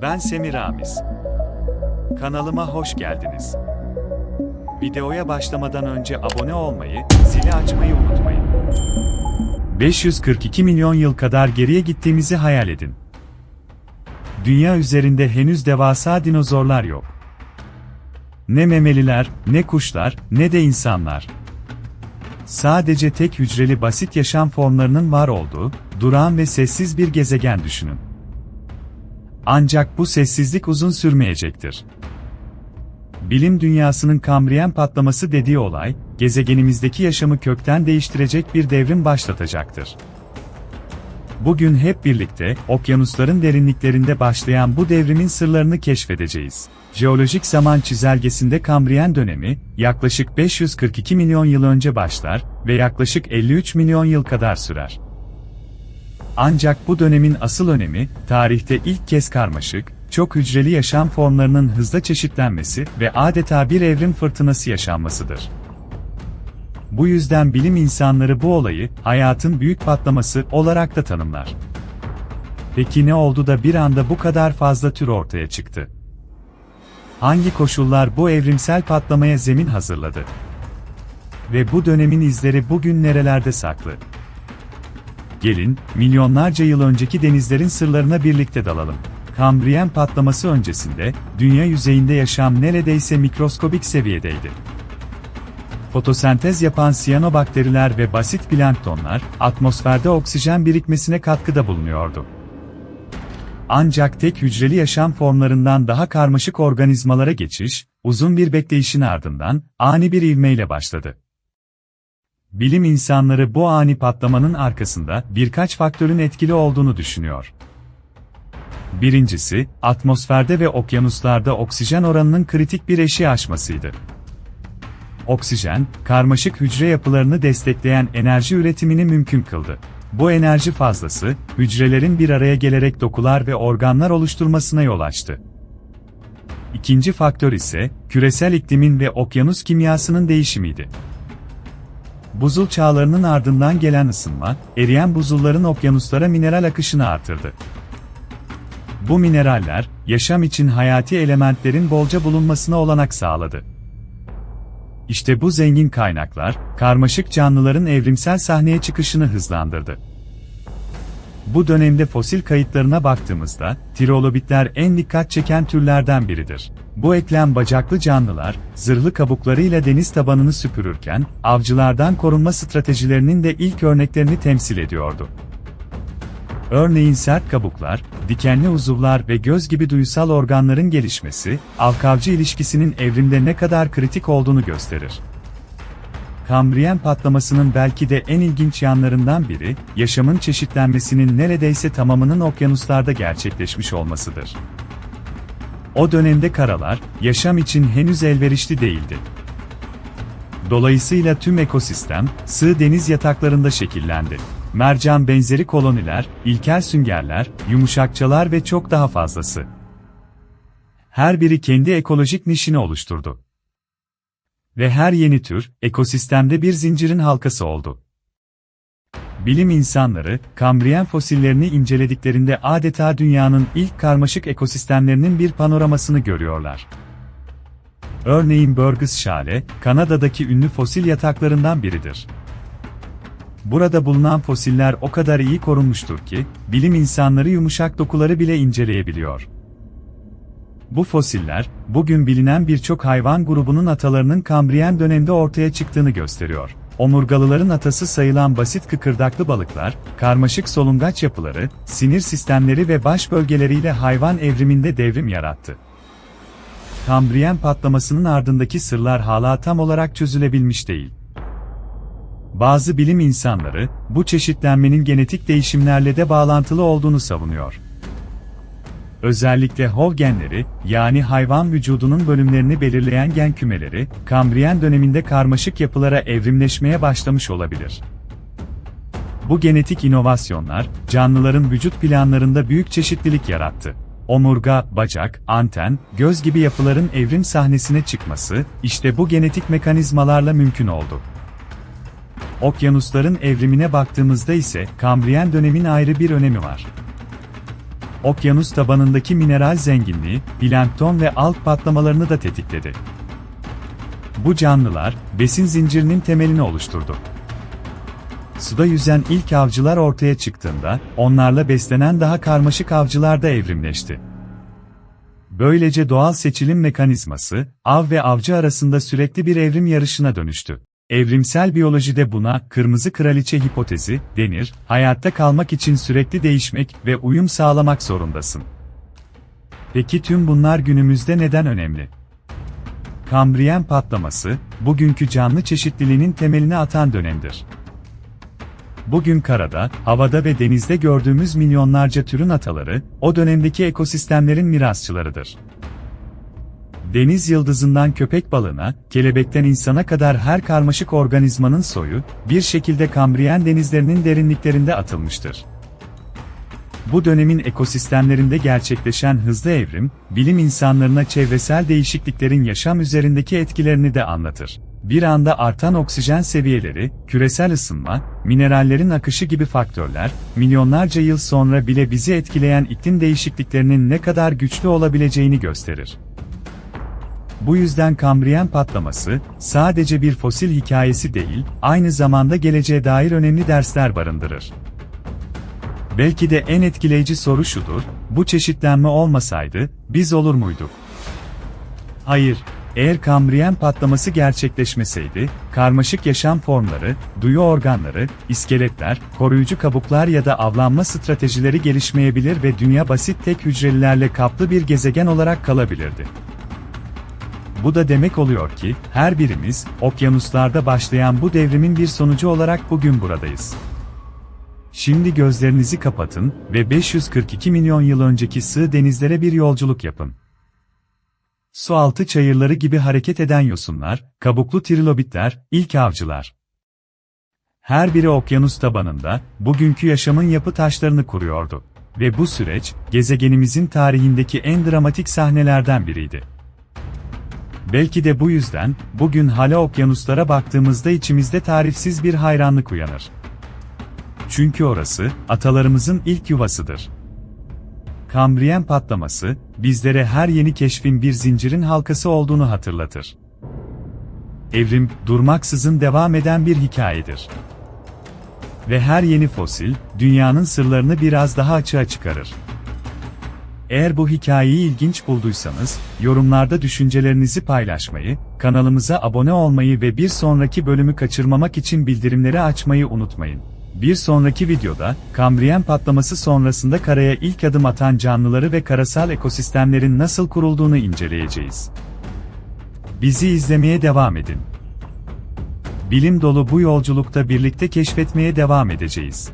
Ben Semiramis. Kanalıma hoş geldiniz. Videoya başlamadan önce abone olmayı, zili açmayı unutmayın. 542 milyon yıl kadar geriye gittiğimizi hayal edin. Dünya üzerinde henüz devasa dinozorlar yok. Ne memeliler, ne kuşlar, ne de insanlar. Sadece tek hücreli basit yaşam formlarının var olduğu, durağan ve sessiz bir gezegen düşünün. Ancak bu sessizlik uzun sürmeyecektir. Bilim dünyasının Kambriyen patlaması dediği olay, gezegenimizdeki yaşamı kökten değiştirecek bir devrim başlatacaktır. Bugün hep birlikte, okyanusların derinliklerinde başlayan bu devrimin sırlarını keşfedeceğiz. Jeolojik zaman çizelgesinde Kambriyen dönemi, yaklaşık 542 milyon yıl önce başlar ve yaklaşık 53 milyon yıl kadar sürer. Ancak bu dönemin asıl önemi, tarihte ilk kez karmaşık, çok hücreli yaşam formlarının hızla çeşitlenmesi ve adeta bir evrim fırtınası yaşanmasıdır. Bu yüzden bilim insanları bu olayı, hayatın büyük patlaması olarak da tanımlar. Peki ne oldu da bir anda bu kadar fazla tür ortaya çıktı? Hangi koşullar bu evrimsel patlamaya zemin hazırladı? Ve bu dönemin izleri bugün nerelerde saklı? Gelin, milyonlarca yıl önceki denizlerin sırlarına birlikte dalalım. Kambriyen patlaması öncesinde, dünya yüzeyinde yaşam neredeyse mikroskobik seviyedeydi. Fotosentez yapan siyanobakteriler ve basit planktonlar, atmosferde oksijen birikmesine katkıda bulunuyordu. Ancak tek hücreli yaşam formlarından daha karmaşık organizmalara geçiş, uzun bir bekleyişin ardından, ani bir ivmeyle başladı. Bilim insanları bu ani patlamanın arkasında birkaç faktörün etkili olduğunu düşünüyor. Birincisi, atmosferde ve okyanuslarda oksijen oranının kritik bir eşiği aşmasıydı. Oksijen, karmaşık hücre yapılarını destekleyen enerji üretimini mümkün kıldı. Bu enerji fazlası, hücrelerin bir araya gelerek dokular ve organlar oluşturmasına yol açtı. İkinci faktör ise, küresel iklimin ve okyanus kimyasının değişimiydi. Buzul çağlarının ardından gelen ısınma, eriyen buzulların okyanuslara mineral akışını artırdı. Bu mineraller, yaşam için hayati elementlerin bolca bulunmasına olanak sağladı. İşte bu zengin kaynaklar, karmaşık canlıların evrimsel sahneye çıkışını hızlandırdı. Bu dönemde fosil kayıtlarına baktığımızda, trilobitler en dikkat çeken türlerden biridir. Bu eklem bacaklı canlılar, zırhlı kabuklarıyla deniz tabanını süpürürken, avcılardan korunma stratejilerinin de ilk örneklerini temsil ediyordu. Örneğin sert kabuklar, dikenli uzuvlar ve göz gibi duysal organların gelişmesi, avcı ilişkisinin evrimde ne kadar kritik olduğunu gösterir. Kambriyen patlamasının belki de en ilginç yanlarından biri, yaşamın çeşitlenmesinin neredeyse tamamının okyanuslarda gerçekleşmiş olmasıdır. O dönemde karalar, yaşam için henüz elverişli değildi. Dolayısıyla tüm ekosistem, sığ deniz yataklarında şekillendi. Mercan benzeri koloniler, ilkel süngerler, yumuşakçalar ve çok daha fazlası. Her biri kendi ekolojik nişini oluşturdu. Ve her yeni tür, ekosistemde bir zincirin halkası oldu. Bilim insanları, Kambriyen fosillerini incelediklerinde adeta dünyanın ilk karmaşık ekosistemlerinin bir panoramasını görüyorlar. Örneğin Burgess Shale, Kanada'daki ünlü fosil yataklarından biridir. Burada bulunan fosiller o kadar iyi korunmuştur ki, bilim insanları yumuşak dokuları bile inceleyebiliyor. Bu fosiller, bugün bilinen birçok hayvan grubunun atalarının Kambriyen dönemde ortaya çıktığını gösteriyor. Omurgalıların atası sayılan basit kıkırdaklı balıklar, karmaşık solungaç yapıları, sinir sistemleri ve baş bölgeleriyle hayvan evriminde devrim yarattı. Kambriyen patlamasının ardındaki sırlar hala tam olarak çözülebilmiş değil. Bazı bilim insanları, bu çeşitlenmenin genetik değişimlerle de bağlantılı olduğunu savunuyor. Özellikle Howe genleri, yani hayvan vücudunun bölümlerini belirleyen gen kümeleri, Kambriyen döneminde karmaşık yapılara evrimleşmeye başlamış olabilir. Bu genetik inovasyonlar, canlıların vücut planlarında büyük çeşitlilik yarattı. Omurga, bacak, anten, göz gibi yapıların evrim sahnesine çıkması, işte bu genetik mekanizmalarla mümkün oldu. Okyanusların evrimine baktığımızda ise, Kambriyen dönemin ayrı bir önemi var. okyanus tabanındaki mineral zenginliği, plankton ve alg patlamalarını da tetikledi. Bu canlılar, besin zincirinin temelini oluşturdu. Suda yüzen ilk avcılar ortaya çıktığında, onlarla beslenen daha karmaşık avcılar da evrimleşti. Böylece doğal seçilim mekanizması, av ve avcı arasında sürekli bir evrim yarışına dönüştü. Evrimsel biyolojide buna kırmızı kraliçe hipotezi denir, hayatta kalmak için sürekli değişmek ve uyum sağlamak zorundasın. Peki tüm bunlar günümüzde neden önemli? Kambriyen patlaması, bugünkü canlı çeşitliliğinin temelini atan dönemdir. Bugün karada, havada ve denizde gördüğümüz milyonlarca türün ataları, o dönemdeki ekosistemlerin mirasçılarıdır. Deniz yıldızından köpek balığına, kelebekten insana kadar her karmaşık organizmanın soyu, bir şekilde Kambriyen denizlerinin derinliklerinde atılmıştır. Bu dönemin ekosistemlerinde gerçekleşen hızlı evrim, bilim insanlarına çevresel değişikliklerin yaşam üzerindeki etkilerini de anlatır. Bir anda artan oksijen seviyeleri, küresel ısınma, minerallerin akışı gibi faktörler, milyonlarca yıl sonra bile bizi etkileyen iklim değişikliklerinin ne kadar güçlü olabileceğini gösterir. Bu yüzden Kambriyen patlaması, sadece bir fosil hikayesi değil, aynı zamanda geleceğe dair önemli dersler barındırır. Belki de en etkileyici soru şudur, bu çeşitlenme olmasaydı, biz olur muyduk? Hayır. Eğer Kambriyen patlaması gerçekleşmeseydi, karmaşık yaşam formları, duyu organları, iskeletler, koruyucu kabuklar ya da avlanma stratejileri gelişmeyebilir ve dünya basit tek hücrelilerle kaplı bir gezegen olarak kalabilirdi. Bu da demek oluyor ki, her birimiz, okyanuslarda başlayan bu devrimin bir sonucu olarak bugün buradayız. Şimdi gözlerinizi kapatın ve 542 milyon yıl önceki sığ denizlere bir yolculuk yapın. Sualtı çayırları gibi hareket eden yosunlar, kabuklu trilobitler, ilk avcılar. Her biri okyanus tabanında, bugünkü yaşamın yapı taşlarını kuruyordu. Ve bu süreç, gezegenimizin tarihindeki en dramatik sahnelerden biriydi. Belki de bu yüzden, bugün hala okyanuslara baktığımızda içimizde tarifsiz bir hayranlık uyanır. Çünkü orası, atalarımızın ilk yuvasıdır. Kambriyen patlaması, bizlere her yeni keşfin bir zincirin halkası olduğunu hatırlatır. Evrim, durmaksızın devam eden bir hikayedir. Ve her yeni fosil, dünyanın sırlarını biraz daha açığa çıkarır. Eğer bu hikayeyi ilginç bulduysanız, yorumlarda düşüncelerinizi paylaşmayı, kanalımıza abone olmayı ve bir sonraki bölümü kaçırmamak için bildirimleri açmayı unutmayın. Bir sonraki videoda, Kambriyen patlaması sonrasında karaya ilk adım atan canlıları ve karasal ekosistemlerin nasıl kurulduğunu inceleyeceğiz. Bizi izlemeye devam edin. Bilim dolu bu yolculukta birlikte keşfetmeye devam edeceğiz.